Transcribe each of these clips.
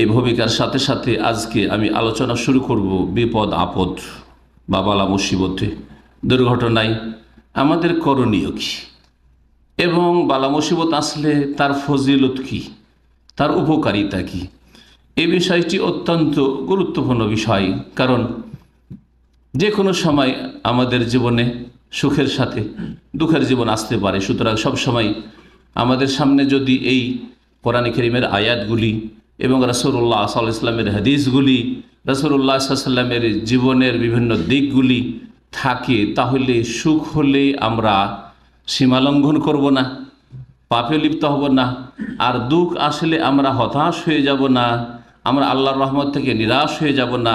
এই ভূমিকার সাথে সাথে আজকে আমি আলোচনা শুরু করব বিপদ আপদ বা বালা মুসিবতে, দুর্ঘটনায় আমাদের করণীয় কী এবং বালা মুসিবত আসলে তার ফজিলত কী, তার উপকারিতা কী। এই বিষয়টি অত্যন্ত গুরুত্বপূর্ণ বিষয়, কারণ যে কোনো সময় আমাদের জীবনে সুখের সাথে দুঃখের জীবন আসতে পারে। সুতরাং সবসময় আমাদের সামনে যদি এই কোরআন কারীমের আয়াতগুলি এবং রাসূলুল্লাহ সাল্লাল্লাহু আলাইহি ওয়াসাল্লামের হাদিসগুলি, রাসূলুল্লাহ সাল্লাল্লাহু আলাইহি ওয়াসাল্লামের জীবনের বিভিন্ন দিকগুলি থাকে, তাহলে সুখ হলে আমরা সীমালঙ্ঘন করব না, পাপে লিপ্ত হব না, আর দুঃখ আসলে আমরা হতাশ হয়ে যাব না, আমরা আল্লাহর রহমত থেকে নিরাশ হয়ে যাব না,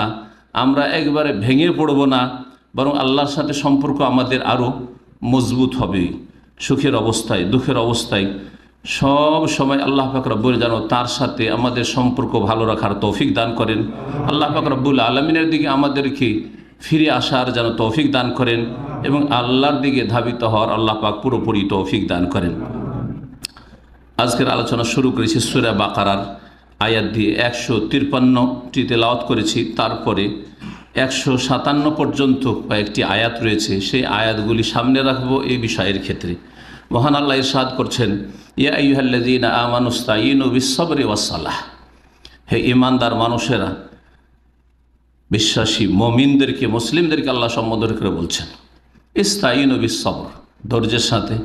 আমরা একবারে ভেঙে পড়ব না, বরং আল্লাহর সাথে সম্পর্ক আমাদের আরও মজবুত হবে। সুখের অবস্থায় দুঃখের অবস্থায় সব সময় আল্লাহ পাক রব্বুল যেন তার সাথে আমাদের সম্পর্ক ভালো রাখার তৌফিক দান করেন। আল্লাহ পাক রব্বুল আলামিনের দিকে আমাদেরকে ফিরে আসার যেন তৌফিক দান করেন এবং আল্লাহর দিকে ধাবিত হওয়ার আল্লাহ পাক পুরোপুরি তৌফিক দান করেন। আজকের আলোচনা শুরু করেছি সূরা বাকারার আয়াত দিয়ে। 153টি তেলাওয়াত করেছি, তারপরে 157 পর্যন্ত কয়েকটি আয়াত রয়েছে, সেই আয়াতগুলি সামনে রাখবো এই বিষয়ের ক্ষেত্রে। মহান আল্লাহ ইরশাদ করছেন, ইয়া আইয়ুহাল্লাযীনা আমানুস্তাঈনু বিস-সাবরি ওয়াস-সালাহ। হে ঈমানদার মানুষেরা, বিশ্বাসী মুমিনদেরকে, মুসলিমদেরকে আল্লাহ সম্বোধন করে বলছেন, ইস্তাঈনু বিস-সাবর, ধৈর্যের সাথে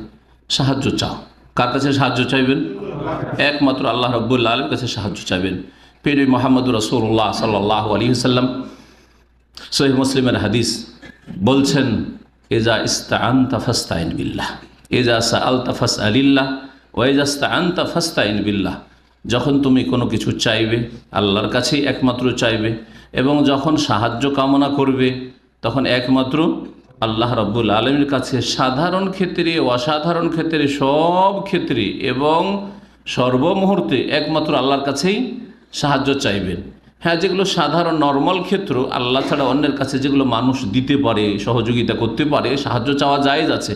সাহায্য চাও। কার কাছে সাহায্য চাইবেন? একমাত্র আল্লাহ রাব্বুল আলামিনের কাছে সাহায্য চাইবেন। প্রিয় মুহাম্মদুর রাসূলুল্লাহ সাল্লাল্লাহু আলাইহি ওয়াসাল্লাম সহিহ মুসলিমের হাদিস বলছেন, ইজা ইস্তাআনতা ফাস্তাইন বিল্লাহ, ইজা সাআলতা ফাসআলিল্লাহ, ওয়া ইজা ইস্তাআনতা ফাস্তাইন বিল্লাহ। যখন তুমি কোনো কিছু চাইবে আল্লাহর কাছেই একমাত্র চাইবে, এবং যখন সাহায্য কামনা করবে তখন একমাত্র আল্লাহ রাব্বুল আলামিনের কাছে, সাধারণ ক্ষেত্রে অসাধারণ ক্ষেত্রে সব ক্ষেত্রে এবং সর্বমুহূর্তে একমাত্র আল্লাহর কাছেই সাহায্য চাইবেন। হ্যাঁ, যেগুলো সাধারণ নর্মাল ক্ষেত্র, আল্লাহ ছাড়া অন্যের কাছে যেগুলো মানুষ দিতে পারে, সহযোগিতা করতে পারে, সাহায্য চাওয়া জায়েজ আছে,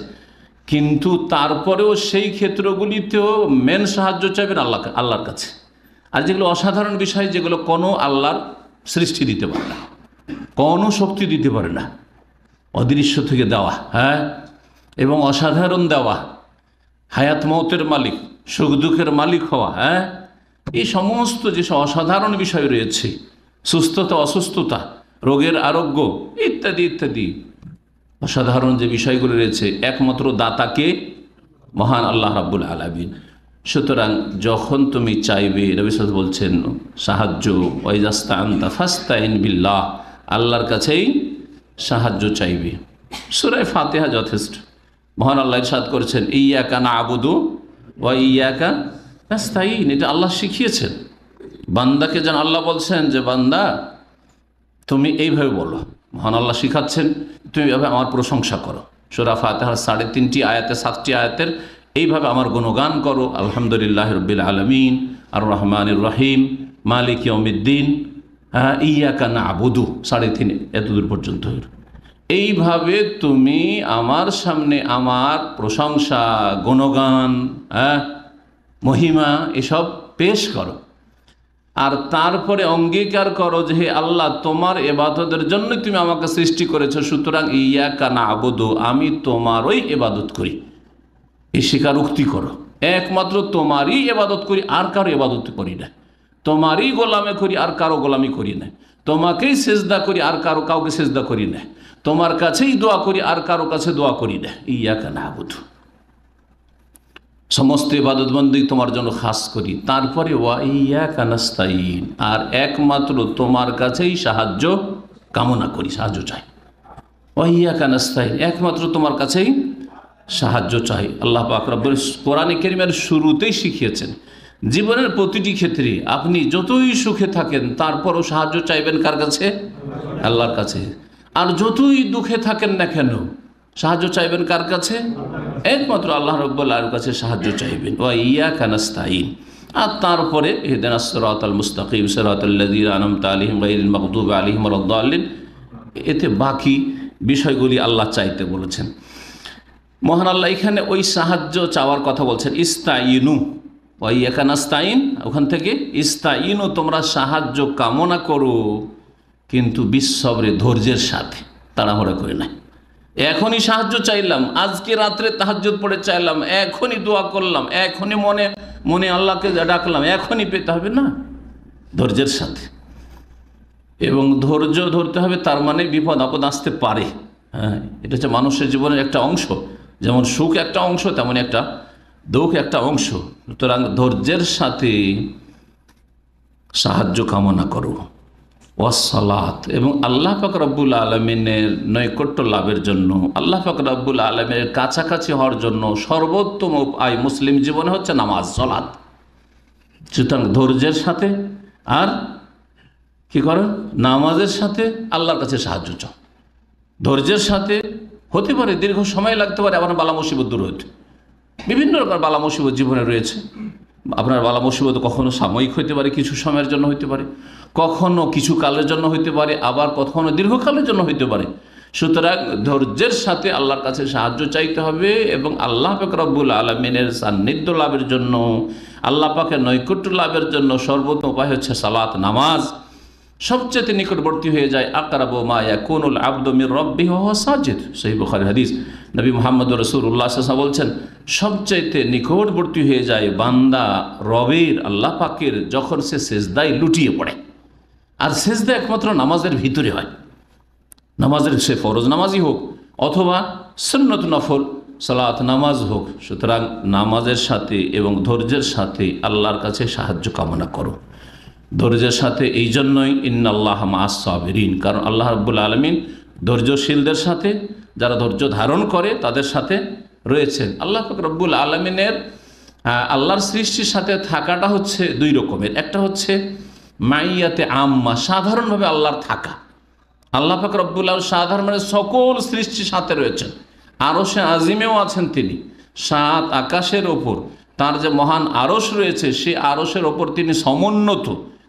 কিন্তু তারপরেও সেই ক্ষেত্রগুলিতেও মেন সাহায্য চাইবেন আল্লাহর কাছে। আর যেগুলো অসাধারণ বিষয়, যেগুলো কোনো আল্লাহর সৃষ্টি দিতে পারে না, কোনো শক্তি দিতে পারে না, অদৃশ্য থেকে দেওয়া, হ্যাঁ, এবং অসাধারণ দেওয়া, হায়াত মৌতের মালিক, সুখ দুঃখের মালিক হওয়া, হ্যাঁ, এই সমস্ত যেসব অসাধারণ বিষয় রয়েছে, সুস্থতা অসুস্থতা, রোগের আরোগ্য ইত্যাদি ইত্যাদি অসাধারণ যে বিষয়গুলো রয়েছে, একমাত্র দাতাকে মহান আল্লাহ রাব্বুল আলামিন। সুতরাং যখন তুমি চাইবে, নবী সাল্লাল্লাহু আলাইহি ওয়াসাল্লাম বলছেন সাহায্য, ওয়া ইযা ইসতাআনতা ফাস্তাইন বিল্লাহ, আল্লাহর কাছেই সাহায্য চাইবে। সূরা ফাতিহা যথেষ্ট। মহান আল্লাহ ইরশাদ করেছেন, ইয়্যাকা না'বুদু ওয়া ইয়্যাকা নাস্তাঈন। এটা আল্লাহ শিখিয়েছেন বান্দাকে, যেন আল্লাহ বলছেন যে বান্দা তুমি এইভাবে বলো। মহান আল্লাহ শিখাচ্ছেন, তুমি এভাবে আমার প্রশংসা করো। সূরা ফাতিহার 3.5টি আয়াতে 7টি আয়াতের এইভাবে আমার গুণগান করো। আলহামদুলিল্লাহ রাব্বিল আলামিন, আর রহমানির রহিম, মালিক ইয়াউমিদ্দিন, হ্যাঁ, ইয়্যাকা না'বুদু 3.5 এতদূর পর্যন্ত। এইভাবে তুমি আমার সামনে আমার প্রশংসা, গুণগান, হ্যাঁ, মহিমা এসব পেশ করো, আর তারপরে অঙ্গীকার করো যে হে আল্লাহ, তোমার ইবাদতের জন্য তুমি আমাকে সৃষ্টি করেছো, সুতরাং ইয়্যাকা না'বুদু, আমি তোমারই ইবাদত করি। এই স্বীকারোক্তি করো, একমাত্র তোমারই ইবাদত করি, আর কারো ইবাদত করি না, তোমারই গোলামি করি, আর কারো গোলামি করি না, তোমাকেই সেজদা করি, আর কাউকে সেজদা করি না, তোমার কাছেই দোয়া করি, আর কারো কাছে দোয়া করি না। ইয়্যাকা না'বুদু, সমস্ত ইবাদতবন্দি তোমার জন্য খাস করি। তারপরে ওয়া ইয়্যাকা নাস্তাঈন, আর একমাত্র তোমার কাছেই সাহায্য কামনা করি, সাহায্য চাই। ওয়া ইয়্যাকা নাস্তাঈন, একমাত্র তোমার কাছেই সাহায্য চাই। আল্লাহ পাক রব্বুল কোরআন কারীমের শুরুতেই শিখিয়েছেন, জীবনের প্রতিটি ক্ষেত্রে আপনি যতই সুখে থাকেন তারপরও সাহায্য চাইবেন কার কাছে? আল্লাহর কাছে। আর যতই দুঃখে থাকেন না কেন সাহায্য চাইবেন কার কাছে? একমাত্র আল্লাহ রাব্বুল আলামিনের কাছে সাহায্য চাইবেন। ওয়া ইয়্যাকা নাস্তাঈন, আর তারপরে ইহদিনাস সিরাতাল মুস্তাকিম সিরাতাল লাযীনা আন'আমতা আলাইহিম গায়রিল মাগদুবি আলাইহিম ওয়ালাদ দাল্লিন। এতে বাকি বিষয়গুলি আল্লাহ চাইতে বলেছেন। মহান আল্লাহ এখানে ওই সাহায্য চাওয়ার কথা বলছেন, ইস্তাঈনু, ওয়াইয়াকা নাস্তাইন, ওখান থেকে ইস্তাইনও, তোমরা সাহায্য কামনা করো, কিন্তু বিশ্বরে ধৈর্যের সাথে, তাড়াহুড়া করে না। এখনই সাহায্য চাইলাম, আজকে রাত্রে তাহাজ্জুদ পড়ে চাইলাম, এখনই দোয়া করলাম, এখনই মনে মনে আল্লাহকে ডাকলাম, এখনই পেতে হবে না, ধৈর্যের সাথে। এবং ধৈর্য ধরতে হবে, তার মানে বিপদ আপদ আসতে পারে। হ্যাঁ, এটা হচ্ছে মানুষের জীবনের একটা অংশ, যেমন সুখ একটা অংশ, তেমন একটা দুঃখ একটা অংশ। সুতরাং ধৈর্যের সাথে সাহায্য কামনা করো। ওয়াসসালাত, এবং আল্লাহ পাক রব্বুল আলমিনের নৈকট্য লাভের জন্য, আল্লাহ পাক রব্বুল আলমিনের কাছাকাছি হওয়ার জন্য সর্বোত্তম উপায় মুসলিম জীবনে হচ্ছে নামাজ, সালাত। সুতরাং ধৈর্যের সাথে আর কি করেন, নামাজের সাথে আল্লাহর কাছে সাহায্য চাও। ধৈর্যের সাথে হতে পারে দীর্ঘ সময় লাগতে পারে আপনার বালা মুসিবত দূর হতে, বিভিন্ন রকম বালা মুসিবত জীবনে রয়েছে। আপনার বালা মুসিবত কখনো সাময়িক হইতে পারে, কিছু সময়ের জন্য হইতে পারে, কখনো কিছু কালের জন্য হইতে পারে, আবার কখনো দীর্ঘকালের জন্য হইতে পারে। সুতরাং ধৈর্যের সাথে আল্লাহর কাছে সাহায্য চাইতে হবে, এবং আল্লাহ পাক রব্বুল আলমিনের সান্নিধ্য লাভের জন্য, আল্লাহ পাকের নৈকট্য লাভের জন্য সর্বোত্তম উপায় হচ্ছে সালাত, নামাজ। সবচেয়ে নিকটবর্তী হয়ে যায় আকরাবু মা ইয়াকুনুল আবদু মির রাব্বিহি ওয়া হুয়া সাজিদ, সহিহ বুখারী হাদিস। নবী মুহাম্মদ রাসূলুল্লাহ সাল্লাল্লাহু আলাইহি ওয়াসাল্লাম বলছেন, সবচাইতে নিকটবর্তী হয়ে যায় বান্দা রবের, আল্লাহ পাকের, যখন সে সেজদায় লুটিয়ে পড়ে। আর সেজদা একমাত্র নামাজের ভিতরে হয়, নামাজের সে ফরজ নামাজই হোক অথবা সুন্নত নফল সালাত নামাজ হোক। সুতরাং নামাজের সাথে এবং ধৈর্যের সাথে আল্লাহর কাছে সাহায্য কামনা করো। ধৈর্যের সাথে এই জন্যই ইন্নাল্লাহ মা'আস সাবিরিন, কারণ আল্লাহ রাব্বুল আলামিন ধৈর্যশীলদের সাথে, যারা ধৈর্য ধারণ করে তাদের সাথে রয়েছেন। আল্লাহ পাক রব্বুল আলামিনের আল্লাহর সৃষ্টির সাথে থাকাটা হচ্ছে দুই রকমের। একটা হচ্ছে মাইয়াতে আম্মা, সাধারণভাবে আল্লাহর থাকা। আল্লাহ পাক রব্বুল আলামিন সাধারণ মানে সকল সৃষ্টির সাথে রয়েছেন, আরশে আজিমেও আছেন তিনি, সাত আকাশের ওপর তার যে মহান আরশ রয়েছে, সেই আরশের ওপর তিনি সমুন্নত,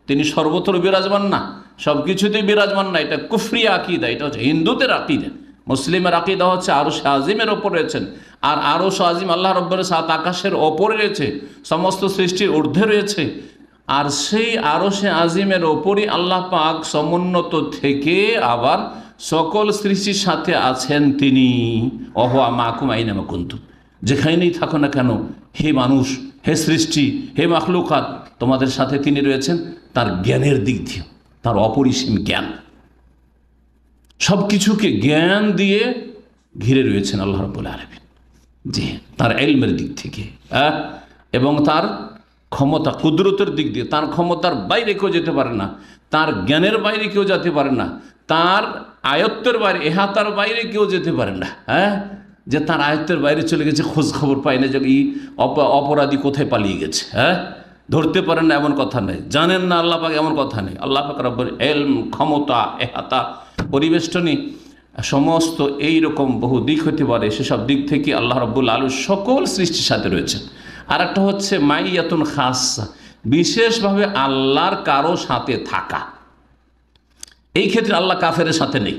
তিনি সর্বত্র বিরাজমান না, সব কিছুতেই বিরাজমান না। এটা কুফরি আকিদা, এটা হচ্ছে হিন্দুদের আকিদা। মুসলিমের আকিদা হচ্ছে আরশে আজিমের ওপর রয়েছেন, আর আরশ আজিম আল্লাহ রব্বুল সাত আকাশের ওপরে রয়েছে, সমস্ত সৃষ্টির ঊর্ধ্বে রয়েছে। আর সেই আরশে আজিমের ওপরই আল্লাহ পাক সমুন্নত থেকে আবার সকল সৃষ্টির সাথে আছেন তিনি। অহুয়া মাকুম আইনামা কুনতুম, যেখানেই থাকো না কেন হে মানুষ, হে সৃষ্টি, হে মাখলুকাত, তোমাদের সাথে তিনি রয়েছেন। তার জ্ঞানের দিক দিয়ে, তার অপরিসীম জ্ঞান, সব কিছুকে জ্ঞান দিয়ে ঘিরে রয়েছেন আল্লাহ রাব্বুল আলামিন। জি, তার ইলমের দিক থেকে এবং তার ক্ষমতা কুদরতের দিক দিয়ে, তার ক্ষমতার বাইরে কেউ যেতে পারে না, তার জ্ঞানের বাইরে কেউ যেতে পারে না, তার আয়ত্তের বাইরে, এহাতার বাইরে কেউ যেতে পারে না। যে তার আয়ত্তের বাইরে চলে গেছে, খোঁজ খবর পায় না যে এই অপরাধী কোথায় পালিয়ে গেছে, ধরতে পারেন না এমন কথা নেই, জানেন না আল্লাহ পাক এমন কথা নেই। আল্লাহ পাক রব্বুল ইলম, ক্ষমতা, এহাতা, পরিবেষ্টনী, সমস্ত এইরকম বহু দিক হতে পারে, সেসব দিক থেকে আল্লাহ রাব্বুল আলামিন সকল সৃষ্টির সাথে রয়েছেন। আর একটা হচ্ছে মাইয়াতুন খাসা, বিশেষভাবে আল্লাহর কারো সাথে থাকা। এই ক্ষেত্রে আল্লাহ কাফেরের সাথে নেই,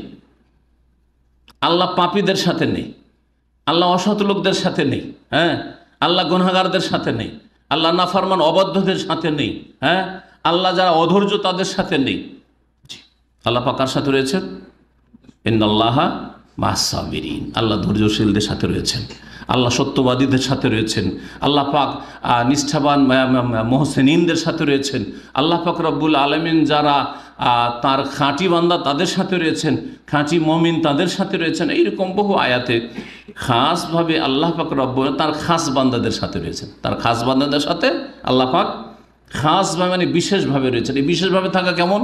আল্লাহ পাপীদের সাথে নেই, আল্লাহ অসৎ লোকদের সাথে নেই, আল্লাহ গুনাহগারদের সাথে নেই, আল্লাহ নাফরমান অবাধ্যদের সাথে নেই, আল্লাহ যারা অধৈর্য তাদের সাথে নেই। আল্লাহ পাক কার সাথে রয়েছেন? ইন্নাল্লাহা মা'আস সাবিরিন, আল্লাহ ধৈর্যশীলদের সাথে রয়েছেন, আল্লাহ সত্যবাদীদের সাথে রয়েছেন, আল্লাহ পাক নিষ্ঠাবান মুহসিনিনদের সাথে রয়েছেন, আল্লাহ পাক রব্বুল আলামিন যারা তার খাঁটি বান্দা তাদের সাথে রয়েছেন, খাঁটি মুমিন তাদের সাথে রয়েছেন। এইরকম বহু আয়াতে খাসভাবে আল্লাহ পাক রব্বুল তার খাস বান্দাদের সাথে রয়েছেন, তার খাস বান্দাদের সাথে আল্লাহ পাক খাসভাবে মানে বিশেষভাবে রয়েছেন। এই বিশেষভাবে থাকা কেমন?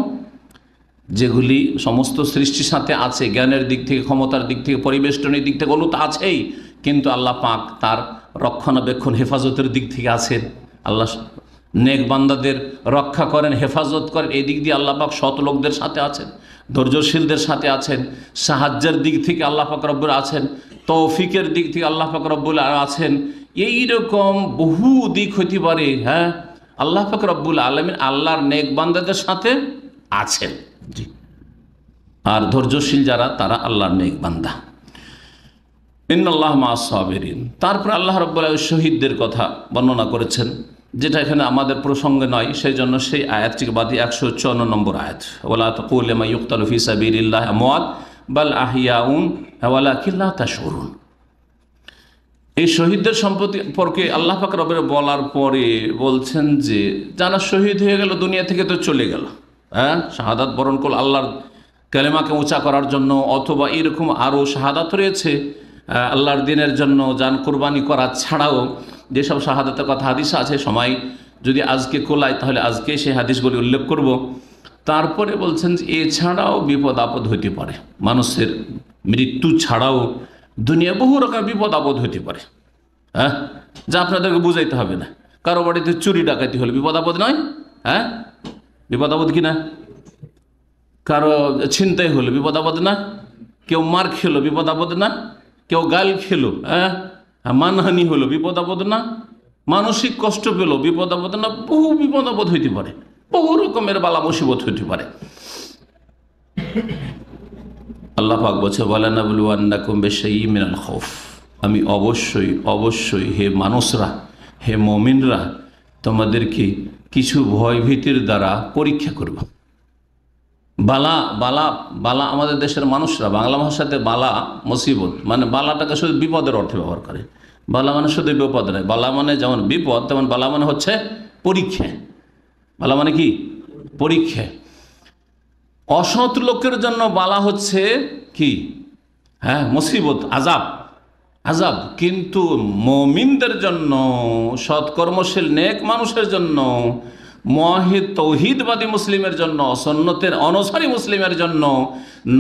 যেগুলি সমস্ত সৃষ্টির সাথে আছে, জ্ঞানের দিক থেকে, ক্ষমতার দিক থেকে, পরিবেষ্টনের দিক থেকে, ওগুলো তো আছেই, কিন্তু আল্লাহ পাক তার রক্ষণাবেক্ষণ, হেফাজতের দিক থেকে আছেন। আল্লাহ নেক বান্দাদের রক্ষা করেন, হেফাজত করেন, এই দিক দিয়ে আল্লাহ পাক সৎ লোকদের সাথে আছেন, ধৈর্যশীলদের সাথে আছেন। সাহায্যের দিক থেকে আল্লাহ পাক রব্বুল আছেন, তৌফিকের দিক থেকে আল্লাহ পাক রব্বুল আছেন। এইরকম বহু দিক হইতে পারে। আল্লাহ পাক রব্বুল আলামিন আল্লাহর নেক বান্দাদের সাথে আছেন। জি, আর ধৈর্যশীল যারা, তারা আল্লাহর নেক বান্দা। ইন্নাল্লাহা মা'আস সাবিরিন। তারপর আল্লাহ রাব্বুল আলামিন শহীদদের কথা বর্ণনা করেছেন। যেটা এখানে আমাদের প্রসঙ্গে নয়, সেই জন্য সেই আয়াতটিকে বাদ দিয়ে 154 নম্বর আয়াত, ওয়ালা তাকুলু লিমান ইউকতালু ফি সাবিলিল্লাহি আমওয়াত বাল আহইয়াউন ওয়ালাকিন লা তাশউরুন। এই শহীদদের সম্পর্কে আল্লাহ পাক রব্বুল বলার পরে বলছেন যে যারা শহীদ হয়ে গেল দুনিয়া থেকে তো চলে গেল, হ্যাঁ, শাহাদাত বরণ করল আল্লাহর কালেমাকে উঁচা করার জন্য, অথবা এরকম আরও শাহাদাত রয়েছে আল্লাহর দিনের জন্য জান কুরবানি করা ছাড়াও যেসব শাহাদাতের কথা হাদিস আছে, সময় যদি আজকে কোলায় তাহলে আজকে সেই হাদিসগুলি উল্লেখ করব। তারপরে বলছেন যে এছাড়াও বিপদ আপদ হইতে পারে, মানুষের মৃত্যু ছাড়াও দুনিয়া বহু রকম বিপদ আপদ হইতে পারে, হ্যাঁ, যা আপনাদেরকে বুঝাইতে হবে না। কারো বাড়িতে চুরি ডাকাতি হলে বিপদ আপদ নয়, হ্যাঁ, বিপদ আপদ কিনা? কারো ছিনতাই হলো বিপদ আপদ না? কেউ মার খেলো বিপদ আপদ না? কেউ গাল খেলো, হ্যাঁ, মানহানি হলো বিপদ আপদ না? মানসিক কষ্ট পেলো বিপদ আপদ না? বহু বিপদ আপদ হইতে পারে, বহু রকমের বালা মুসিবত হইতে পারে। আল্লাহ পাক বলছে ওয়ালানাবলুওয়ান্নাকুম বিশাইইম মিনাল খাউফ, আমি অবশ্যই অবশ্যই হে মানুষরা, হে মুমিনরা, তোমাদেরকে কিছু ভয়ভীতির দ্বারা পরীক্ষা করব। বালা বালা বালা আমাদের দেশের মানুষরা বাংলা ভাষাতে বালা মুসিবত মানে বালাটাকে শুধু বিপদের অর্থে ব্যবহার করে। বালা মানে শুধু বিপদ নয়, বালা মানে যেমন বিপদ তেমন বালা মানে হচ্ছে পরীক্ষা। বালা মানে কি? পরীক্ষা। অসৎ লোকের জন্য বালা হচ্ছে কি? হ্যাঁ, মুসিবত, আযাব, আযাব। কিন্তু মুমিনদের জন্য, সৎকর্মশীল নেক মানুষের জন্য, মুওয়াহিদ তৌহিদবাদী মুসলিমের জন্য, সুন্নতের অনুসারী মুসলিমের জন্য,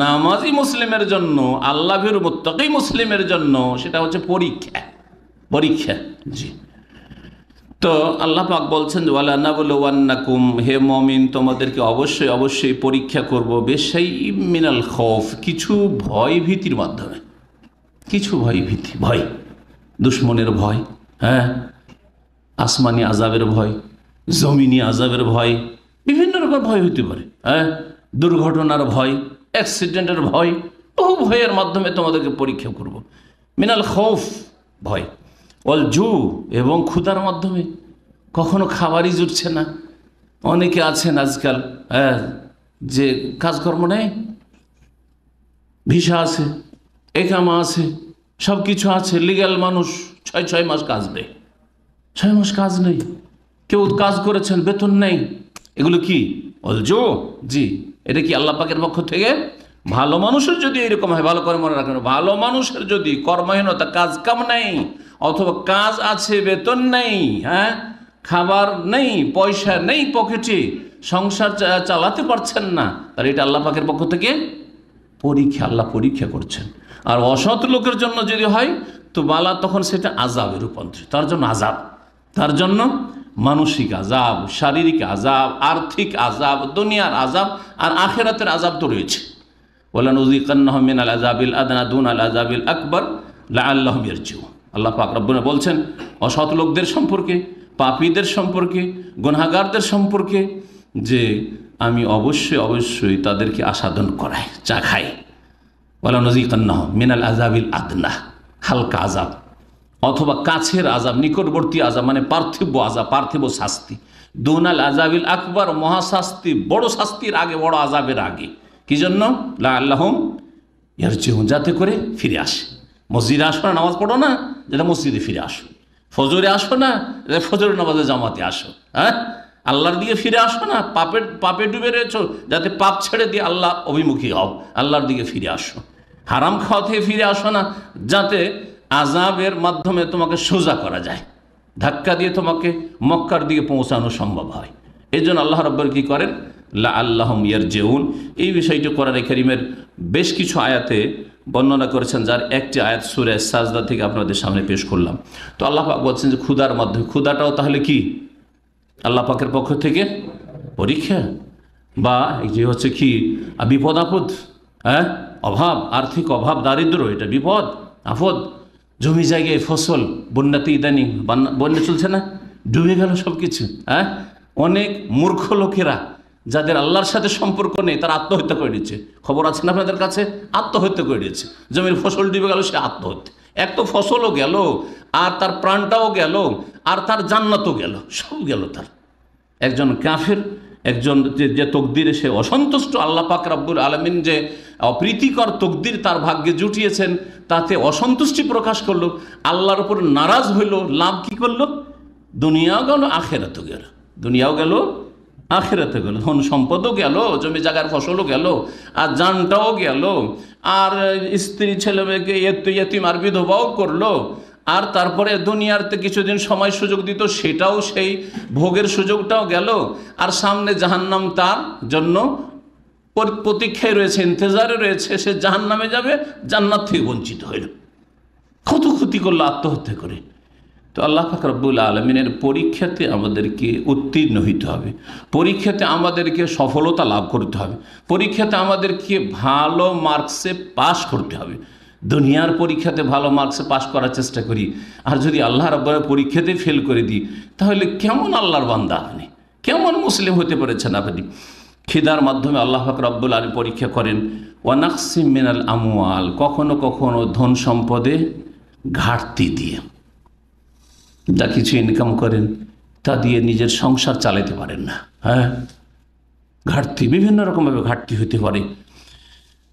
নামাজি মুসলিমের জন্য, আল্লাহর মুত্তাকি মুসলিমের জন্য সেটা হচ্ছে পরীক্ষা, পরীক্ষা। জি, তো আল্লাহ পাক বলছেন ওয়ালানাবলুওয়ান্নাকুম, হে মুমিন, তোমাদেরকে অবশ্যই অবশ্যই পরীক্ষা করব বিশাইইম মিনাল খাউফ, কিছু ভয় ভীতির মাধ্যমে। কিছু ভয় ভীতি, ভয়, দুশ্মনের ভয়, হ্যাঁ, আসমানি আযাবের ভয়, জমিনি আযাবের ভয়, বিভিন্ন রকম ভয় হইতে পারে, হ্যাঁ, দুর্ঘটনার ভয়, অ্যাক্সিডেন্টের ভয়, বহু ভয়ের মাধ্যমে তোমাদেরকে পরীক্ষা করব। মিনাল খাউফ ভয়, অল জু এবং ক্ষুধার মাধ্যমে। কখনো খাবারই জুটছে না, অনেকে আছেন আজকাল, হ্যাঁ, যে কাজকর্ম নেই, ভিসা আছে, একামা আছে, সব কিছু আছে, লিগ্যাল মানুষ, 6 মাস কাজ নেই, 6 মাস কাজ নেই, কেউ কাজ করেছেন বেতন নেই। এগুলো কি? অলজো। জি, এটা কি আল্লাহ পাকের পক্ষ থেকে? ভালো মানুষের যদি এরকম হয়, ভালো করে মনে রাখেন, ভালো মানুষের যদি কর্মহীনতা, কাজ কাম নেই, অথবা কাজ আছে বেতন নেই, হ্যাঁ, খাবার নেই, পয়সা নেই পকেটে, সংসার চালাতে পারছেন না, তাহলে এটা আল্লাহ পাকের পক্ষ থেকে পরীক্ষা, আল্লাহ পরীক্ষা করছেন। আর অসৎ লোকের জন্য যদি হয় তো বালা, তখন সেটা আযাবে রূপান্তরিত, তার জন্য আযাব, তার জন্য মানসিক আযাব, শারীরিক আযাব, আর্থিক আযাব, দুনিয়ার আযাব, আর আখিরাতের আযাব তো রয়েছে। ওয়ালানুযিকান্নাহুম মিনাল আযাবিল আদনা দুনাল আযাবিল আকবার লাআল্লাহুম ইয়ারজিউন। আল্লাহ পাক রব্বুনা বলছেন অসৎ লোকদের সম্পর্কে, পাপীদের সম্পর্কে, গুনাহগারদের সম্পর্কে যে আমি অবশ্যই অবশ্যই তাদেরকে আস্বাদন করাই, চা খাই। ওয়ালানুযিকান্নাহুম মিনাল আযাবিল আদনা, হালকা আযাব, অথবা কাছের আযাব, নিকটবর্তী আযাব মানে পার্থিব আযাব, পার্থিব শাস্তি। দুনাল আযাবিল আকবার, মহাশাস্তি, বড় শাস্তির আগে, বড় আযাবের আগে। কি জন্য? লাআল্লাহুম ইয়ারজিউন, যাতে করে ফিরে আসে। মসজিদে আসো না, নামাজ পড়ো না, যেটা মসজিদে ফিরে আসো। ফজরে আসো না, ফজরের নামাজে জামাতে আসো। হ্যাঁ, আল্লাহর দিকে ফিরে আসো না, পাপে ডুবে রয়েছো, যাতে পাপ ছেড়ে দিয়ে আল্লাহ অভিমুখী হও, আল্লাহর দিকে ফিরে আসো। হারাম খাওয়া থেকে ফিরে আসো না, যাতে আযাবের মাধ্যমে তোমাকে সোজা করা যায়, ধাক্কা দিয়ে তোমাকে মক্কার দিকে পৌঁছানো সম্ভব হয়। এই জন্য আল্লাহ রাব্বুল কি করেন? লাআল্লাহুম ইয়ারজিউন। এই বিষয়টি কোরআনে কারীমের বেশ কিছু আয়াতে বর্ণনা করেছেন, যার একটি আয়াত সূরা সাজদা থেকে আপনাদের সামনে পেশ করলাম। তো আল্লাহ পাক বলছেন যে ক্ষুধার মাধ্যমে, ক্ষুধাটাও তাহলে কি আল্লাহ পাকের পক্ষ থেকে পরীক্ষা, বা যে হচ্ছে কি বিপদ আপদ, হ্যাঁ, অভাব, আর্থিক অভাব, দারিদ্র, এটা বিপদ আপদ। জমি জায়গায় ফসল, বন্যাতে ইদানিং বন্যা চলছে না, ডুবে গেল সব কিছু। হ্যাঁ, অনেক মূর্খ লোকেরা যাদের আল্লাহর সাথে সম্পর্ক নেই, তারা আত্মহত্যা করে দিচ্ছে। খবর আছে না আপনাদের কাছে? আত্মহত্যা করে দিচ্ছে। জমির ফসল ডুবে গেল, সে আত্মহত্যা। এক তো ফসলও গেল, আর তার প্রাণটাও গেল, আর তার জান্নাতও গেল, সব গেল তার। একজন কাফের, একজন যে তকদিরে সে অসন্তুষ্ট, আল্লাহ পাক রব্বুল আলামিন যে অপ্রীতিকর তকদির তার ভাগ্যে জুটিয়েছেন তাতে অসন্তুষ্টি প্রকাশ করলো, আল্লাহর উপর নারাজ হইল, লাভ কি করলো? দুনিয়াও গেল, আখেরাতও গেল। দুনিয়াও গেল, আখেরাতে গেল, ধন সম্পদও গেল, জমি জায়গার ফসলও গেল, আর জানটাও গেল, আর স্ত্রী ছেলে মেয়েকে ইয়েতিম আর বিধবাও করলো, আর তারপরে দুনিয়াতে কিছুদিন সময় সুযোগ দিত, সেটাও সেই ভোগের সুযোগটাও গেল, আর সামনে জাহান্নাম তার জন্য প্রতীক্ষায় রয়েছে, ইন্তজারে রয়েছে, সে জাহান্নামে যাবে, জান্নাত থেকে বঞ্চিত হইল। কত ক্ষতি করলো আত্মহত্যা করে। তো আল্লাহ পাক রব্বুল আলমিনের পরীক্ষাতে আমাদেরকে উত্তীর্ণ হইতে হবে, পরীক্ষাতে আমাদেরকে সফলতা লাভ করতে হবে, পরীক্ষাতে আমাদেরকে ভালো মার্কসে পাশ করতে হবে। দুনিয়ার পরীক্ষাতে ভালো মার্কসে পাশ করার চেষ্টা করি, আর যদি আল্লাহ রাব্বুল পরীক্ষাতে ফেল করে দিই, তাহলে কেমন আল্লাহর বান্দা আপনি, কেমন মুসলিম হতে পেরেছেন আপনি? খিদার মাধ্যমে আল্লাহ পাক রব্বুল আলামিন পরীক্ষা করেন। ওয়ানাকসিম মিনাল আমওয়াল, কখনো কখনো ধন সম্পদে ঘাটতি দিয়ে, যা কিছু ইনকাম করেন তা দিয়ে নিজের সংসার চালাতে পারেন না। হ্যাঁ, ঘাটতি, বিভিন্ন রকমভাবে ঘাটতি হতে পারে।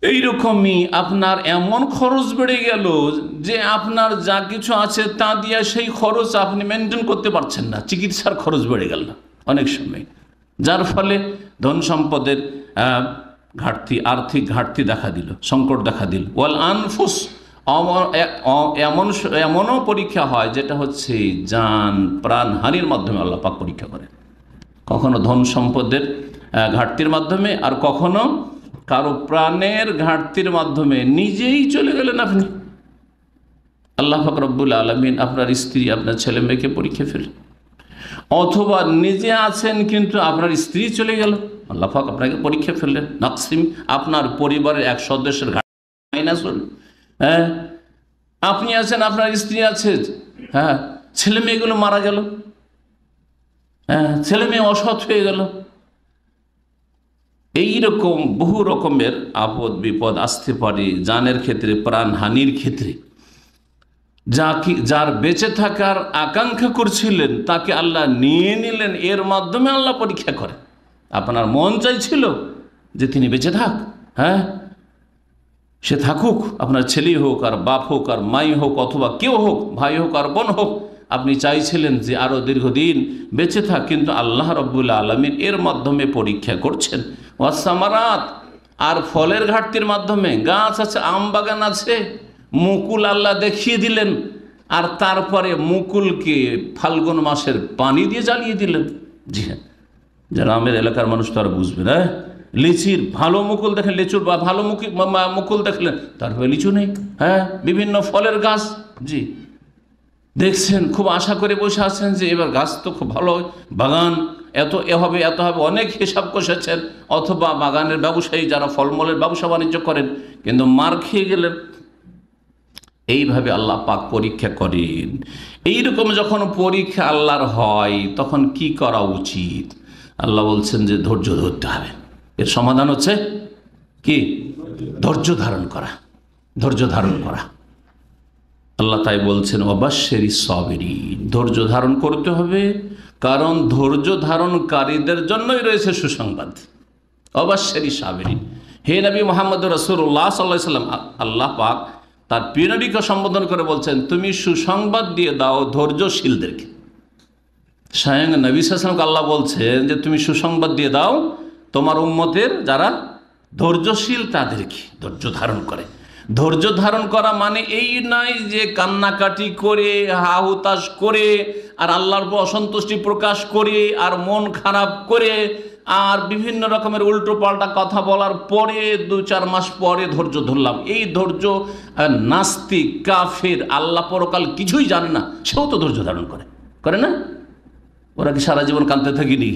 এইরকমই আপনার এমন খরচ বেড়ে গেল যে আপনার যা কিছু আছে তা দিয়ে সেই খরচ আপনি মেনটেন করতে পারছেন না, চিকিৎসার খরচ বেড়ে গেল অনেক সময়, যার ফলে ধন সম্পদের ঘাটতি, আর্থিক ঘাটতি দেখা দিল, সংকট দেখা দিল। ওয়াল আনফুস, এমনও পরীক্ষা হয় যেটা হচ্ছে জান প্রাণ হানির মাধ্যমে আল্লাহ পাক পরীক্ষা করেন, কখনো ধন সম্পদের ঘাটতির মাধ্যমে, আর কখনো কারো প্রাণের ঘাটতির মাধ্যমে। নিজেই চলে গেলেন আপনি, আল্লাহ পাক রব্বুল আলামিন আপনার স্ত্রী, আপনার ছেলে মেয়েকে পরীক্ষা ফেলেন, অথবা নিজে আছেন কিন্তু আপনার স্ত্রী চলে গেল, আল্লাহ পাক আপনাকে পরীক্ষা ফেললেন। নাকসিম, আপনার পরিবারের এক সদস্যের মাইনাস হল। হ্যাঁ, আপনি আছেন, আপনার স্ত্রী আছে, হ্যাঁ, ছেলে মেয়েগুলো মারা গেল, হ্যাঁ, ছেলে মেয়ে অসৎ হয়ে গেল। এইরকম বহু রকমের আপদ বিপদ আসতে পারে জানের ক্ষেত্রে, প্রাণহানির ক্ষেত্রে। যার বেঁচে থাকার আকাঙ্ক্ষা করছিলেন তাকে আল্লাহ নিয়ে নিলেন, এর মাধ্যমে আল্লাহ পরীক্ষা করে। আপনার মন চাইছিল যে তিনি বেঁচে থাক, হ্যাঁ, সে থাকুক, আপনার ছেলে হোক আর বাপ হোক আর মাই হোক, অথবা কেউ হোক, ভাই হোক আর বোন হোক, আপনি চাইছিলেন যে আরও দীর্ঘদিন বেঁচে থাক, কিন্তু আল্লাহ রব্বুল আলামিন এর মাধ্যমে পরীক্ষা করছেন। ওয়াসামারাত, আর ফলের ঘাটতির মাধ্যমে, গাছ আছে, আম বাগান আছে, মুকুল আল্লাহ দেখিয়ে দিলেন, আর তারপরে মুকুলকে ফাল্গুন মাসের পানি দিয়ে জ্বালিয়ে দিলেন। জি হ্যাঁ, যারা আমের এলাকার মানুষ তারা বুঝবেন। হ্যাঁ, লিচির ভালো মুকুল দেখেন, লিচুর বা ভালো মুকুল দেখলেন, তারপরে লিচু নেই। হ্যাঁ, বিভিন্ন ফলের গাছ, জি দেখছেন, খুব আশা করে বসে আছেন যে এবার গাছ তো খুব ভালো, বাগান এত হবে এত হবে, অনেক হিসাব কষেছেন, অথবা বাগানের ব্যবসায়ী যারা ফলমূলের ব্যবসা বাণিজ্য করেন, কিন্তু মার খেয়ে গেলেন। এইভাবে আল্লাহ পাক পরীক্ষা করেন। এইরকম যখন পরীক্ষা আল্লাহর হয় তখন কি করা উচিত? আল্লাহ বলছেন যে ধৈর্য ধরতে হবে। এর সমাধান হচ্ছে কি? ধৈর্য ধারণ করা, ধৈর্য ধারণ করা। আল্লাহ তাই বলছেন ওয়াবাশশিরি সাবিরিন, ধৈর্য ধারণ করতে হবে, কারণ ধৈর্য ধারণকারীদের জন্যই রয়েছে সুসংবাদ। ওয়াবাশশিরি সাবিরিন, হে নবী মুহাম্মদ রাসূলুল্লাহ সাল্লাল্লাহু আলাইহি ওয়াসাল্লাম, আল্লাহ পাক তার প্রিয় নবীকে সম্বোধন করে বলছেন তুমি সুসংবাদ দিয়ে দাও ধৈর্যশীলদেরকে। স্বয়ং নবী সাল্লাল্লাহু আলাইহি ওয়াসাল্লামকে আল্লাহ বলছেন যে তুমি সুসংবাদ দিয়ে দাও তোমার উম্মতের যারা ধৈর্যশীল তাদেরকে, ধৈর্য ধারণ করে। ধৈর্য ধারণ করা মানে এই নয় যে কান্নাকাটি করে, হা হুতাশ করে, আর আল্লাহর উপর অসন্তুষ্টি প্রকাশ করে, আর মন খারাপ করে, আর বিভিন্ন রকমের উল্টো পাল্টা কথা বলার পরে 2-4 মাস পরে ধৈর্য ধরলাম। এই ধৈর্য নাস্তিক, কাফের, আল্লাহ পরকাল কিছুই জানে না, সেও তো ধৈর্য ধারণ করে না? ওরা কি সারা জীবন কাঁদতে থাকিনি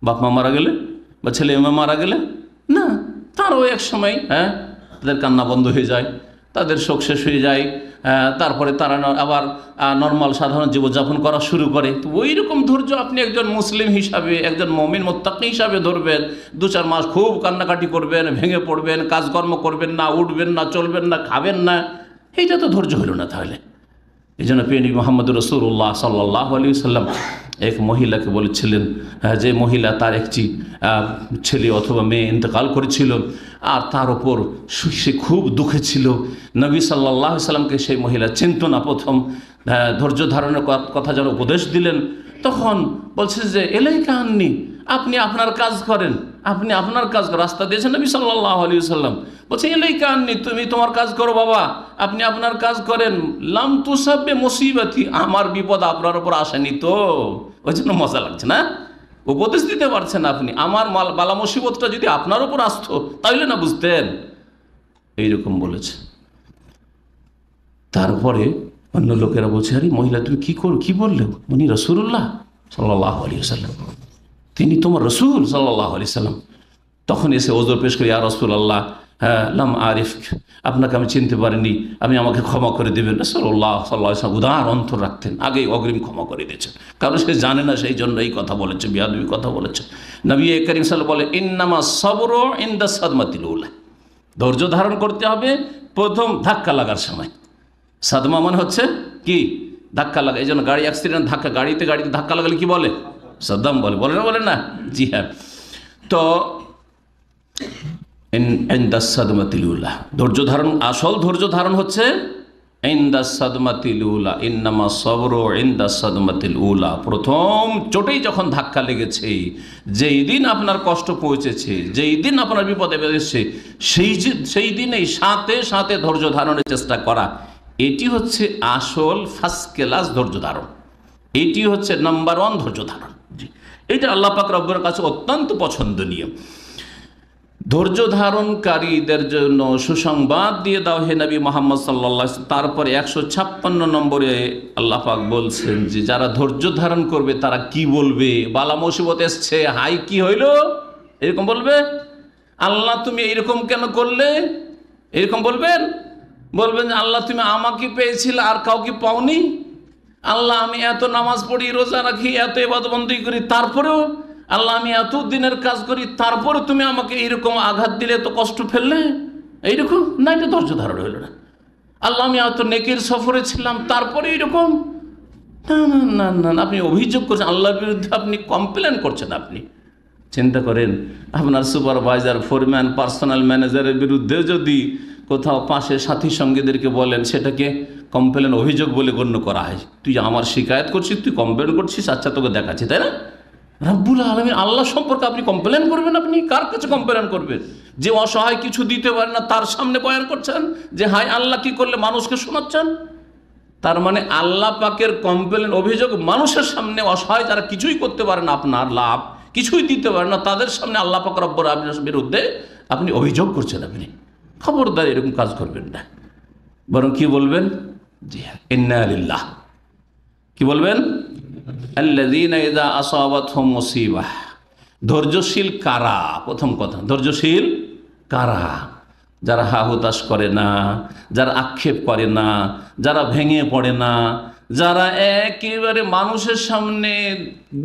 বাপ মা মারা গেলে বা ছেলে মা মারা গেলে? না, তারও এক সময় তাদের কান্না বন্ধ হয়ে যায়, তাদের শোক শেষ হয়ে যায়, তারপরে তারা আবার নর্মাল সাধারণ জীবনযাপন করা শুরু করে। তো ওই রকম ধৈর্য আপনি একজন মুসলিম হিসাবে, একজন মুমিন মুত্তাকি হিসাবে ধরবেন। 2-4 মাস খুব কান্নাকাটি করবেন, ভেঙে পড়বেন, কাজকর্ম করবেন না, উঠবেন না, চলবেন না, খাবেন না, এইটা তো ধৈর্য হলো না। তাহলে এই জন্য প্রিয় নবী মুহাম্মদ রাসূলুল্লাহ সাল্লাল্লাহু আলাইহি ওয়াসাল্লাম এক মহিলাকে বলেছিলেন, যে মহিলা তার একটি ছেলে অথবা মেয়ে ইন্তেকাল করেছিল আর তার ওপর সে খুব দুঃখে ছিল। নবী সাল্লাল্লাহু আলাইহি সাল্লামকে সেই মহিলা চিনত না, প্রথম ধৈর্য ধারণের কথা যেন উপদেশ দিলেন, তখন বলছে যে এলাইকা আননি, আপনি আপনার কাজ করেন, আপনি আপনার কাজ করেন। রাস্তা দিয়েছেন নবী সাল্লাল্লাহু আলাইহি ওয়াসাল্লাম, বলছে এলাইকা আননি, তুমি তোমার কাজ করো বাবা, আপনি আপনার কাজ করেন। লাম তুসাব্বে মুসিবাতি, আমার বিপদ আপনার উপর আসেনি তো, ওই জন্য মজা লাগছে না, উপদেশ দিতে পারছেন আপনি। আমার বালা মুসিবতটা যদি আপনার উপর আসতো তাইলে না বুঝতেন, এইরকম বলেছে। তারপরে অন্য লোকেরা বলছে, আরে মহিলা তুমি কি বললে, উনি রাসূলুল্লাহ সাল্লাল্লাহু আলাইহি ওয়াসাল্লাম, তিনি তোমার রাসূল সাল্লাল্লাহু আলাইহি ওয়াসাল্লাম। তখন এসে ওযর পেশ করে, ইয়া রাসূলুল্লাহ, হ্যাঁ লাম আরিফ, আপনাকে আমি চিনতে পারিনি, আমাকে ক্ষমা করে দেবেন। রাসূলুল্লাহ সাল্লাল্লাহু আলাইহি ওয়াসাল্লাম উদার অন্তর রাখতেন, আগেই অগ্রিম ক্ষমা করে দিয়েছেন, কারণ সে জানে না সেই জন্য এই কথা বলেছে, বিয়াদবি কথা বলেছে। নবী করিম সাল্লাল্লাহু বলে, ইন্নামা সাবরু ইনদা সাদমাতিল উলা, ধৈর্য ধারণ করতে হবে প্রথম ধাক্কা লাগার সময়। সাদমা মানে হচ্ছে কি, ধাক্কা লাগা। এই জন্য গাড়ি অ্যাক্সিডেন্ট, গাড়িতে ধাক্কা লাগালে কি বলে, সাদ্দাম বলে না। জি হ্যাঁ, তো ধৈর্য ধারণ, আসল ধৈর্য ধারণ হচ্ছে ইনদা সাদমাতিল উলা, ইন্নামা সাবরু ইনদা সাদমাতিল উলা, প্রথম চোটেই যখন ধাক্কা লেগেছে, যেই দিন আপনার কষ্ট পৌঁছেছে, যেই দিন আপনার বিপদে বেঁধেছে, সেই দিনেই সাথে সাথে ধৈর্য ধারণের চেষ্টা করা, এটি হচ্ছে আসল ফার্স্ট ক্লাস ধৈর্য ধারণ, এটি হচ্ছে নাম্বার 1 ধৈর্য ধারণ। এটা আল্লাহ পাক রব্বুর কাছে অত্যন্ত পছন্দনীয়। ধৈর্য ধারণকারীদের জন্য সুসংবাদ দিয়ে দাও হে নবী মুহাম্মদ সাল্লাল্লাহু আলাইহি ওয়াসাল্লাম। তারপরে 156 নম্বরে আল্লাহ পাক বলছেন যে যারা ধৈর্য ধারণ করবে তারা কি বলবে, বালা মুসিবত এসছে, হাই কি হইল, এরকম বলবে। আল্লাহ তুমি এরকম কেন করলে, এরকম বলবেন যে আল্লাহ তুমি আমাকে পেয়েছিলে আর কাউকে পাওনি। আল্লাহ আমি এত নামাজ পড়ি, রোজা রাখি, এত ইবাদতবন্দি করি, তারপরেও আল্লাহ আমি এত দিনের কাজ করি, তারপরে তুমি আমাকে এইরকম আঘাত দিলে, তো কষ্ট ফেললে, এইরকম না, এটা ধৈর্য ধারণ হইল না। আল্লাহ আমি এত নেকির সফরে ছিলাম, তারপরে এইরকম, না না না না, আপনি অভিযোগ করছেন আল্লাহর বিরুদ্ধে, আপনি কমপ্লেন করছেন। আপনি চিন্তা করেন, আপনার সুপারভাইজার, ফোরম্যান, পার্সোনাল ম্যানেজারের বিরুদ্ধে যদি কোথাও পাশে সাথী সঙ্গীদেরকে বলেন, সেটাকে কমপ্লেন, অভিযোগ বলে গণ্য করা হয়। তুই আমার শিকায়ত করছিস, তুই কমপ্লেন করছিস, আচ্ছা তোকে দেখাচ্ছি, তাই না? রব্বুল আলামিন আল্লাহ সম্পর্কে আপনি কমপ্লেন করবেন? আপনি কার কাছে কমপ্লেন করবেন? যে অসহায় কিছু দিতে পারে না তার সামনে বয়ান করছেন যে হাই আল্লাহ কি করলে, মানুষকে শোনাচ্ছেন। তার মানে আল্লাহ পাকের কমপ্লেন, অভিযোগ মানুষের সামনে, অসহায় যারা কিছুই করতে পারে না, আপনার লাভ কিছুই দিতে পারে না, তাদের সামনে আল্লাহ পাক রব্বুল আলামিনের বিরুদ্ধে আপনি অভিযোগ করছেন। আপনি খবরদার এরকম কাজ করবেন না, বরং কি বলবেন, জি হ্যাঁ, ইন্না লিল্লাহ, কি বলবেন, আল্লাযীনা ইযা আসাবাতহুম মুসিবাহ। ধৈর্যশীল কারা, প্রথম কথা, ধৈর্যশীল কারা? যারা হাহুতাশ করে না, যারা আক্ষেপ করে না, যারা ভেঙে পড়ে না, যারা একেবারে মানুষের সামনে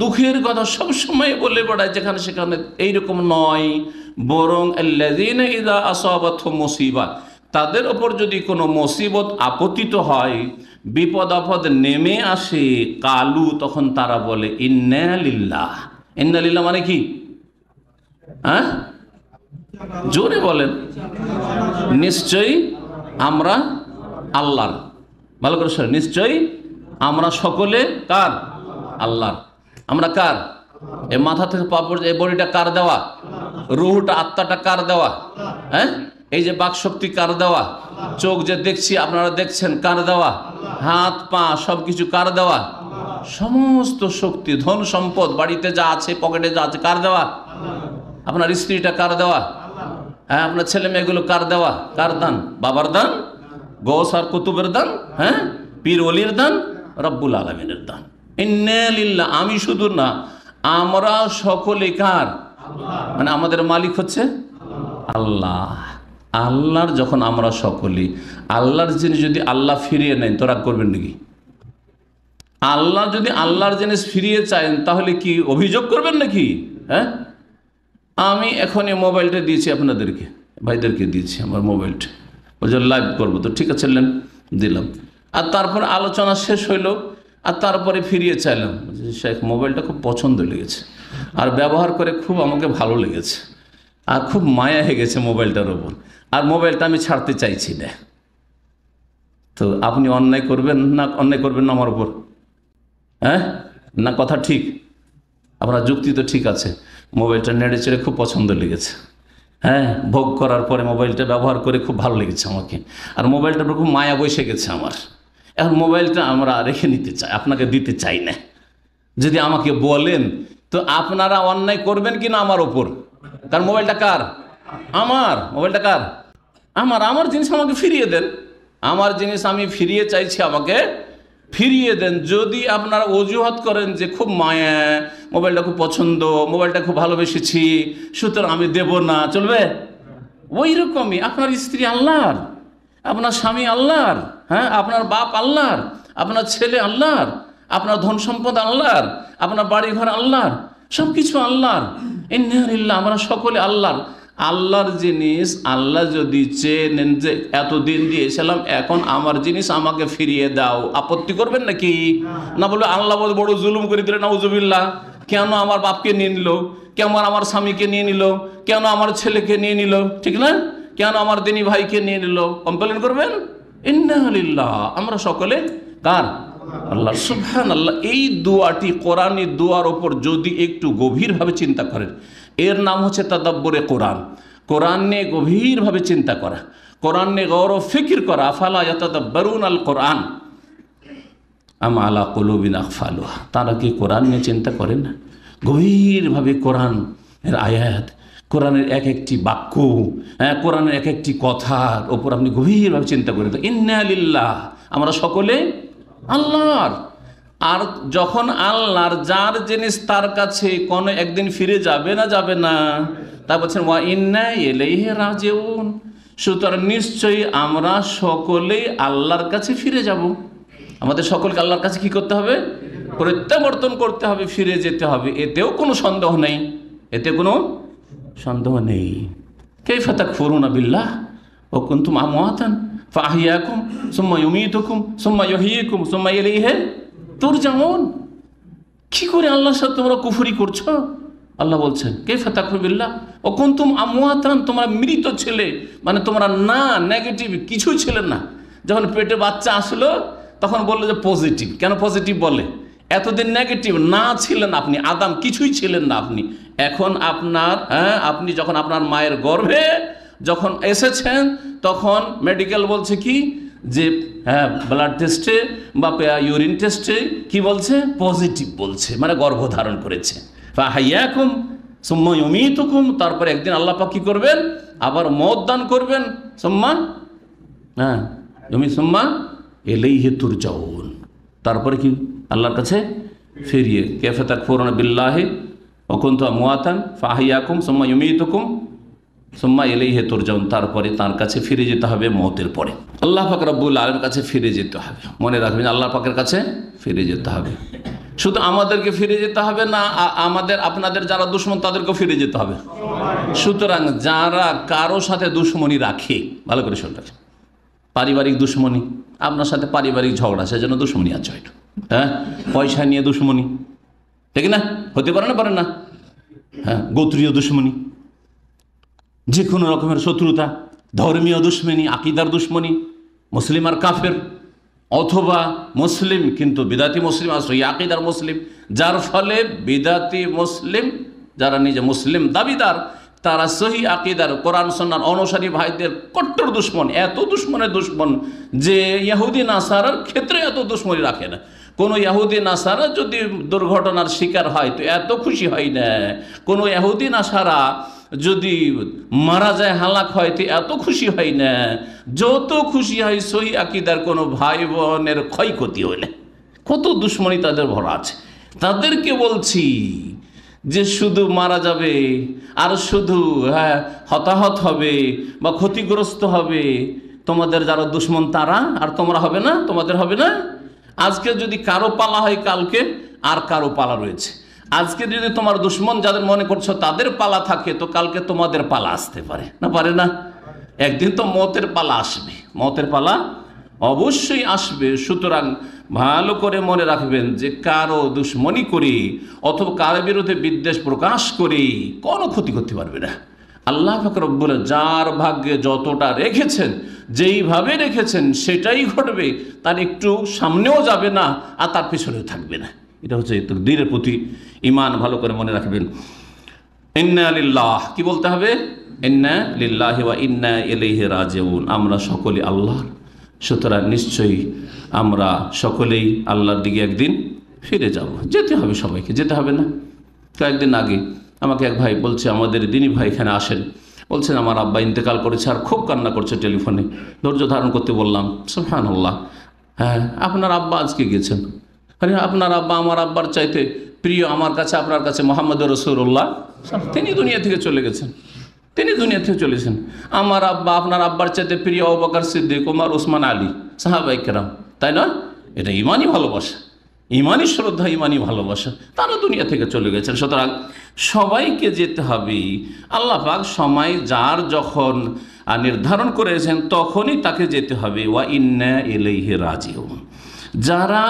দুঃখের কথা সবসময় বলে বেড়ায়, যেখানে সেখানে এইরকম নয়, বরং আল্লাযীনা ইযা আসাবাতহুম মুসিবাহ, তাদের ওপর যদি কোনো মুসিবত আপতিত হয়, বিপদ আপদ নেমে আসে, কালু, তখন তারা বলে ইন্না লিল্লাহ। ইন্না লিল্লাহ মানে কি? হ্যাঁ, জোরে বলেন। নিশ্চয়ই আমরা আল্লাহর, ভালো করে শোনেন, নিশ্চয়ই আমরা সকলে কার? আল্লাহর। আমরা কার? এই মাথা থেকে পা পর্যন্ত এই বডিটা কার দেওয়া? রুহটা, আত্মাটা কার দেওয়া? হ্যাঁ, এই যে বাক শক্তি কার দেওয়া? চোখ যে দেখছি, আপনারা দেখছেন, কার দেওয়া? হাত পা সব কিছু কার দেওয়া? সমস্ত শক্তি, ধন সম্পদ, বাড়িতে যা আছে, পকেটে যা আছে, কার দেওয়া? আপনার স্ত্রীটা কার দেওয়া? হ্যাঁ, আপনার ছেলে মেয়েগুলো কার দেওয়া? কার দান? বাবার দান, গৌস আর কুতুবের দান, হ্যাঁ, পীর ওলির দান, রব্বুল আলামিনের দান। ইন্না লিল্লাহ, আমি শুধু না, আমরা সকলে কার? মানে আমাদের মালিক হচ্ছে আল্লাহ। আল্লাহর যখন আমরা সকলে, আল্লাহর জিনিস যদি আল্লাহ ফিরিয়ে নেন তো রাগ করবেন নাকি? আল্লাহ যদি আল্লাহর জিনিস ফিরিয়ে চান তাহলে কি অভিযোগ করবেন নাকি? হ্যাঁ, আমি এখন এই মোবাইলটা দিয়েছি আপনাদেরকে, ভাইদেরকে দিয়েছি আমার মোবাইলটা, বলছে লাইভ করবো, তো ঠিক আছে দিলাম। আর তারপর আলোচনা শেষ হইল, আর তারপরে ফিরিয়ে চাইলাম যে শেখ মোবাইলটা খুব পছন্দ লেগেছে, আর ব্যবহার করে খুব আমাকে ভালো লেগেছে, আর খুব মায়া হয়ে গেছে মোবাইলটার ওপর, আর মোবাইলটা আমি ছাড়তে চাইছি না। তো আপনি অন্যায় করবেন না, অন্যায় করবেন না আমার উপর? হ্যাঁ না, কথা ঠিক? আপনার যুক্তি তো ঠিক আছে। মোবাইলটা নেড়ে চেড়ে খুব পছন্দ লেগেছে, হ্যাঁ, ভোগ করার পরে মোবাইলটা ব্যবহার করে খুব ভালো লেগেছে আমাকে, আর মোবাইলটার উপর খুব মায়া বসে গেছে আমার। এখন মোবাইলটা আমরা রেখে নিতে চাই, আপনাকে দিতে চাই না। যদি আমাকে বলেন তো আপনারা অন্যায় করবেন কি না আমার ওপর? কারণ মোবাইলটা কার? আমার। মোবাইলটা কার? আমার। আমার জিনিস আমাকে ফিরিয়ে দেন, আমার জিনিস আমি ফিরিয়ে চাইছি, আমাকে ফিরিয়ে দেন। যদি আপনারা অজুহাত করেন যে খুব মায়া, মোবাইলটা খুব পছন্দ, মোবাইলটা খুব ভালোবেসেছি, সুতরাং আমি দেব না, চলবে? ওই রকমই আপনার স্ত্রী আল্লাহর, আপনার স্বামী আল্লাহর, হ্যাঁ, আপনার বাপ আল্লাহর, আপনার ছেলে আল্লাহর, আপনার ধন সম্পদ আল্লাহর, আপনার বাড়িঘর আল্লাহর, সব কিছু আল্লাহর। ইন্না লিল্লাহ, আমরা সকলে আল্লাহর। আল্লাহর জিনিস আল্লাহ যদি চেয়ে নেন যে এতদিন দিয়েছিলাম, এখন আমার জিনিস আমাকে ফিরিয়ে দাও, আপত্তি করবেন নাকি? না বলবে আল্লাহ বড় জুলুম করে দিলেন, নাউজুবিল্লাহ, কেন আমার বাপকে নিয়ে নিল, কেন আমার স্বামীকে নিয়ে নিল, কেন আমার ছেলেকে নিয়ে নিল, ঠিক না? কেন আমার দিনী ভাইকে নিয়ে নিল, কমপ্লেন করবেন? ইন্না লিল্লাহ, আমরা সকলে কার? আল্লাহ। সুবহানাল্লাহ। এই দোয়াটি কোরআনী দোয়ার ওপর যদি একটু গভীরভাবে চিন্তা করেন, এর নাম হচ্ছে তাদাব্বুরে কোরআন। কোরআন নিয়ে গভীরভাবে চিন্তা করা, কোরআন নিয়ে গৌর ফিকির করা। আফালা ইয়াতাদাব্বারুন আল কোরআন আম আলা কুলুবিন আকফালুহা। তারা কি কোরআন নিয়ে চিন্তা করেন না? গভীরভাবে কোরআন এর আয়াত, কোরআনের এক একটি বাক্য, হ্যাঁ, কোরআনের এক একটি কথার ওপর আপনি গভীরভাবে চিন্তা করেন। তো ইন্না লিল্লাহ, আমরা সকলে আল্লাহর। আর যখন আল্লাহর, যার জিনিস তার কাছে কোনো একদিন ফিরে যাবে না, যাবে না, তা বলছেন ওয়া ইন্না ইলাইহি রাজিউন। সুতরাং নিশ্চয়ই আমরা সকলেই আল্লাহর কাছে ফিরে যাব। আমাদের সকলকে আল্লাহর কাছে কি করতে হবে? প্রত্যাবর্তন করতে হবে, ফিরে যেতে হবে। এতেও কোনো সন্দেহ নেই, এতে কোনো সন্দেহ নেই। কাইফা তাকফুরুনা বিল্লাহ ওয়া কুনতুম আমওয়াতান ফাআহইয়াকুম সুম্মা ইউমীতুকুম সুম্মা ইউহয়িকুম সুম্মা ইলাইহি তুরজাউন। কি করে আল্লাহর সাথে তোমরা কুফরি করছো? আল্লাহ বলছেন কাইফা তাকফুরু বিল্লাহ ওয়া কুনতুম আমওয়াতান, তোমরা মৃত ছিলে, মানে তোমরা না নেগেটিভ কিছু ছিলেন না। যখন পেটে বাচ্চা আসলো তখন বললো যে পজিটিভ। কেন পজিটিভ বলে? এতদিন নেগেটিভ না ছিলেন আপনি, আদাম কিছুই ছিলেন না আপনি। এখন আপনার, হ্যাঁ, আপনি যখন আপনার মায়ের গর্ভে যখন এসেছেন, তখন মেডিকেল বলছে কি যে হ্যাঁ, ব্লাড টেস্টে বা ইউরিন টেস্টে কি বলছে? পজিটিভ বলছে, মানে গর্ভধারণ করেছে। ফাহাইয়াকুম সুম্মা ইউমীতুকুম, তারপরে একদিন আল্লাহ পাক কি করবেন? আবার মওত দান করবেন। সুম্মা, হ্যাঁ, সুম্মা ইলাইহি তুরজাউন, তারপরে কি? আল্লাহর কাছে ফিরিয়ে। কাইফা তাকফুরুনা বিল্লাহি ওয়া কুনতুম আমওয়াতান ফাআহইয়াকুম সুম্মা ইউমীতুকুম সুম্মা ইলাইহি তুরজাউন, তারপরে তার কাছে ফিরে যেতে হবে মওতের পরে। আল্লাহ পাক রব্বুল আলামিনের কাছে ফিরে যেতে হবে। মনে রাখবেন, আল্লাহ পাকের কাছে ফিরে যেতে হবে। শুধু আমাদেরকে ফিরে যেতে হবে না, আমাদের আপনাদের যারা দুশমন তাদেরকেও ফিরে যেতে হবে। সুতরাং যারা কারো সাথে দুশমনি রাখে, ভালো করে শুনতে, পারিবারিক দুশমনি, আপনার সাথে পারিবারিক ঝগড়া, সেজন্য দুশমনি আছে হয়তো, হ্যাঁ, পয়সা নিয়ে দুশমনি, ঠিক না? হতে পারে না, পারে না? হ্যাঁ, গোত্রীয় দুশমনি, যে কোনো রকমের শত্রুতা, ধর্মীয় দুশমনি, আকিদার দুশমনি, মুসলিম আর কাফের, অথবা মুসলিম কিন্তু বিদাতি মুসলিম আর সহি আকিদার মুসলিম, যার ফলে বিদাতি মুসলিম যারা নিজে মুসলিম দাবিদার, তারা সহি আকিদার কোরআন সুন্নাহর অনুসারী ভাইদের কট্টর দুশ্মন। এত দুশ্মনের দুশ্মন যে ইহুদি নাসারার ক্ষেত্রে এত দুশ্মনী রাখে না। কোনো ইহুদি নাসারা যদি দুর্ঘটনার শিকার হয় তো এত খুশি হয় না। কোনো ইহুদি নাসারা যদি মারা যায়, হালাক হয়, তো এত খুশি হয় না। যত খুশি হয় সহি আকিদার কোনো ভাই বোনের ক্ষয়ক্ষতি হইলে। কত দুশ্মনী তাদের ভরা আছে। তাদেরকে বলছি যে শুধু মারা যাবে আর শুধু হতাহত হবে বা ক্ষতিগ্রস্ত হবে তোমাদের যারা দুশ্মন তারা, আর তোমরা হবে না, তোমাদের হবে না। আজকে যদি কারো পালা হয়, কালকে আর কারো পালা রয়েছে। আজকে যদি তোমার দুশ্মন যাদের মনে করছো তাদের পালা থাকে, তো কালকে তোমাদের পালা আসতে পারে না, পারে না? একদিন তো মতের পালা আসবে, মতের পালা অবশ্যই আসবে। সুতরাং ভালো করে মনে রাখবেন যে কারো দুশ্মনী করে অথবা কারো বিরুদ্ধে বিদ্বেষ প্রকাশ করে কোনো ক্ষতি করতে পারবে না। আল্লাহ পাক রব্বুল যার ভাগ্যে যতটা রেখেছেন, যেইভাবে রেখেছেন সেটাই ঘটবে, তার একটু সামনেও যাবে না আর তার পিছনেও থাকবে না। এটা হচ্ছে তাকদীরের প্রতি ঈমান ভালো করে মনে রাখবেন। ইন্না লিল্লাহ, কি বলতে হবে? ইন্না লিল্লাহি ওয়া ইন্না ইলাইহি রাজিউন। আমরা সকলে আল্লাহর, সুতরাং নিশ্চয়ই আমরা সকলেই আল্লাহর দিকে একদিন ফিরে যাব। যেতে হবে, সবাইকে যেতে হবে না? কয়েকদিন আগে আমাকে এক ভাই বলছে, আমাদের দিনী ভাই এখানে আসেন, বলছেন আমার আব্বা ইন্তেকাল করেছে আর খুব কান্না করছে টেলিফোনে। ধৈর্য ধারণ করতে বললাম। সুবহানাল্লাহ। হ্যাঁ, আপনার আব্বা আজকে গেছেন। আরে আপনার আব্বা আমার আব্বার চাইতে প্রিয় আমার কাছে, আপনার কাছে মুহাম্মদুর রাসূলুল্লাহ, তিনি দুনিয়া থেকে চলে গেছেন, তিনি দুনিয়া থেকে চলেছেন। আমার আব্বা আপনার আব্বার চাইতে প্রিয় আবু বকর সিদ্দিক, ওমর, ওসমান, আলী, সাহাবায়ে কেরাম, তাই না? এটা ঈমানি ভালোবাসা, ঈমানি শ্রদ্ধা, ঈমানি ভালোবাসা। তারা দুনিয়া থেকে চলে গেছেন। সুতরাং সবাইকে যেতে হবে। আল্লাহ পাক সময় যার যখন নির্ধারণ করেছেন তখনই তাকে যেতে হবে। ওয়া ইন্না ইলাইহি রাজিউন। যারা